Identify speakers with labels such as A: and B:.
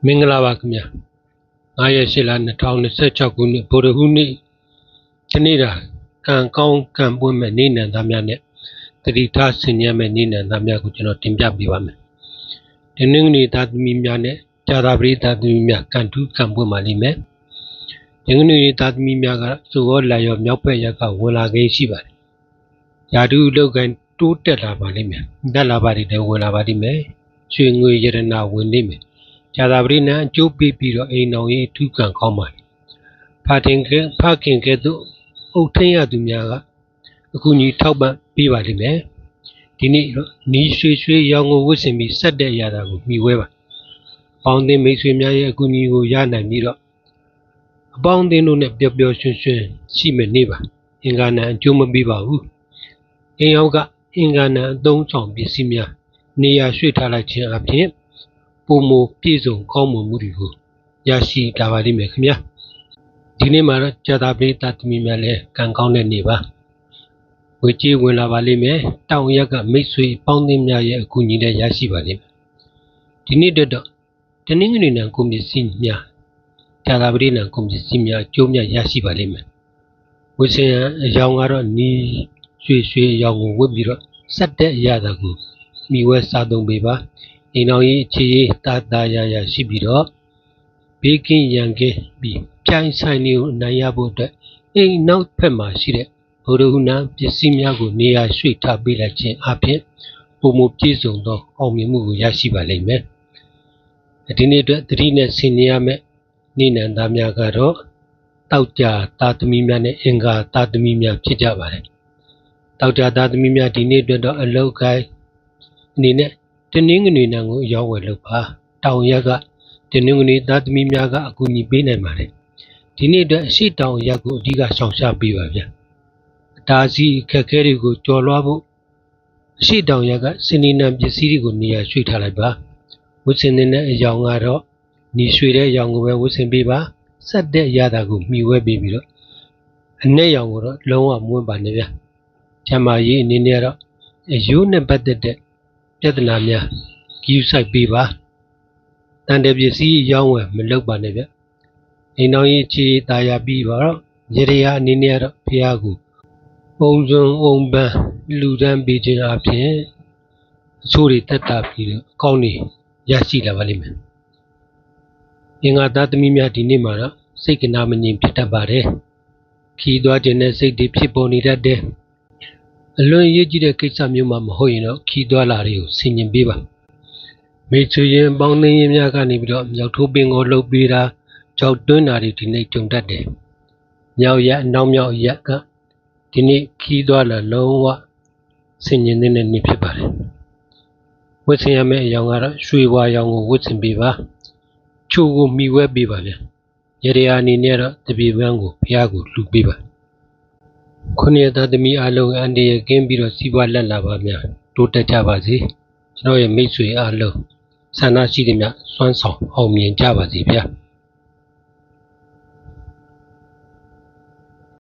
A: မင်္ဂလာပါခင်ဗျာ9ရက်8လ2026ခုနှစ်ဗုဒ္ဓဟူးနေ့ဒီနေ့တာကံကောင်းကံပွင့်မဲ့နေ့နံသားများနဲ့တတိထားဆင်ញံမဲ့နေ့နံသားများကိုကျွန်တော်တင်ပြပေးပါမယ်ဒီနေ့နေ့သားသမီးများနဲ့ကြာသာပရိသတ်သမီးများကံထူးကံပွင့်ပါလိမ့်မယ်ဒီနေ့သားသမီးများကစုရောလာရောမြောက်ဘက်ရက်ကဝင်လာခဲ့ရှိပါတယ်ယာတုလောက်ကန်တိုးတက်လာပါလိမ့်မယ်တက်လာပါလိမ့်တယ်ဝင်လာပါလိမ့်မယ်ရွှေငွေရတနာဝင်လိမ့်မယ်ကြာသာပရိနံအကျိုးပေးပြီးတော့အိမ်တော်ရေးထူးကံကောင်းပါတယ်ဖခင်ကဲ့သို့အုတ်ထင်းရသူများကအခုညီထောက်ပံ့ပေးပါလိမ့်မယ်ဒီနေ့နီးရွှေရောင်ကိုဝတ်ဆင်ပြီးဆက်တဲ့အရာကိုမြှဝဲပါပေါင်းတင်မိတ်ဆွေများရဲ့အခုညီကိုရနိုင်ပြီးတော့အပေါင်းအသင်းတို့နဲ့ပျော်ပျော်ရွှင်ရွှင်ရှိမယ်နေပါအင်္ဂါနံအကျိုးမပေးပါဘူးအိမ်ရောက်ကအင်္ဂါနံအသုံးဆောင်ပစ္စည်းများနေရာရွှေ့ထားလိုက်ခြင်းအပြင်ပုံမပြည့်စုံကောင်းမွန်မှုတွေကိုရရှိတာပါလိမ့်မယ်ခင်ဗျာဒီနေ့မှာတော့ကြာသာပရိသတ်သမီးများလည်းကံကောင်းတဲ့နေ့ပါဝေကြီးဝင်လာပါလိမ့်မယ်တောင်ရက်ကမိတ်ဆွေပေါင်းသင်းများရဲ့အကူအညီနဲ့ရရှိပါလိမ့်မယ်ဒီနေ့တော့တနင်္ဂနွေနေ့ကုန်ပစ္စည်းများကြာသာပရိနံကုန်ပစ္စည်းများအကျိုးများရရှိပါလိမ့်မယ်ဝိစင်အယောင်ကတော့နီးရွှေရောင်ကိုဝတ်ပြီးတော့ဆက်တဲ့အရာကိုမိဝဲစားသုံးပေးပါအိမ်တော်ကြီးအခြေရေးတာရရှိပြီးတော့ဘေးကင်းရန်ကင်းပြီးပြိုင်ဆိုင်တွေကိုအနိုင်ရဖို့အတွက်အိမ်နောက်ဖက်မှာရှိတဲ့ဘုရားဟုနံပစ္စည်းများကိုနေရာရွှေ့ထားပေးလိုက်ခြင်းအပြင်ပုံမပြည့်စုံသောအောင်မြင်မှုကိုရရှိပါလိမ့်မယ်ဒီနေ့အတွက်သတိနဲ့ဆင်ញင်ရမယ့်နေ့နံသားများကတော့တောက်ကြသားသမီးများနဲ့အင်္ဂါသားသမီးများဖြစ်ကြပါတယ်တောက်ကြသားသမီးများဒီနေ့အတွက်တော့အလောက်ကိုင်းအနေနဲ့တနင်္ဂနွေနံကိုရောက်ဝယ်လုပ်ပါတောင်ရက်ကတနင်္ဂနွေသားသမီးများကအကူအညီပေးနိုင်ပါတယ်ဒီနေ့အတွက်အရှိတောင်ရက်ကိုအဓိကဆောင်ရှားပေးပါဗျာအတားစီခက်ခဲတွေကိုကြော်လွှားဖို့အရှိတောင်ရက်ကစနေနံပစ္စည်းတွေကိုနေရာရွှေ့ထားလိုက်ပါဝတ်ဆင်တဲ့အယောင်ကတော့ညီရွှေတဲ့အယောင်ကိုပဲဝတ်ဆင်ပေးပါဆက်တဲ့အရာကိုမှီဝဲပေးပြီးတော့အ내ရောင်ကိုတော့လုံးဝမွန်းပါနဲ့ဗျာကျမကြီးအနေနဲ့တော့အယိုးနဲ့ပတ်သက်တဲ့ပြဿနာများကြီးဆိုင်ပေးပါတန်တဲ့ပစ္စည်းရောင်းဝယ်မလုပ်ပါနဲ့ဗျအိမ်တော်ကြီးခြေတာယာပြီးပါတော့ရေရအနေနဲ့တော့ဖះကိုပုံစုံအောင်ပန်းလူတန်းပေးခြင်းအပြင်အချို့တွေတက်တာပြီးတော့အကောင်းနေရရှိလာပါလိမ့်မယ်အင်္ဂါသားသမီးများဒီနေ့မှာတော့စိတ်ကနာမငြိမ်ဖြစ်တတ်ပါတယ်ခီးသွားခြင်းနဲ့စိတ်တွေဖြစ်ပေါ်နေတတ်တယ်အလွန်ရေးကြည့်တဲ့ကိစ္စမျိုးမှမဟုတ်ရင်တော့ခီးသွားလာတွေကိုဆင်ញင်ပေးပါမိတ်ဆွေရင်ပေါင်းသင်းရင်များကနေပြီးတော့မြောက်ထိုးပင်ကိုလှုပ်ပေးတာကြောက်တွင်းတာတွေဒီနေ့ကြုံတတ်တယ်မြောက်ရက်နောက်မြောက်ရက်ကဒီနေ့ခီးသွားလာလုံးဝဆင်ញင်တဲ့နေ့ဖြစ်ပါတယ်ဝတ်ဆင်ရမယ့်အယောင်ကတော့ရွှေဝါရောင်ကိုဝတ်ဆင်ပေးပါချိုးကိုမိဝဲပေးပါဗျရေရအနေနဲ့တော့တပြေပန်းကိုဖះကိုလှူပေးပါခုနှစ်သားသမီးအလုံးအန်ဒီရကင်းပြီးတော့စီးပွားလက်လာပါများတိုးတက်ကြပါစေကျွန်တော်ရဲ့မိတ်ဆွေအလုံးဆန္ဒရှိသည်များစွမ်းဆောင်အောင်မြင်ကြပါစေဗျာ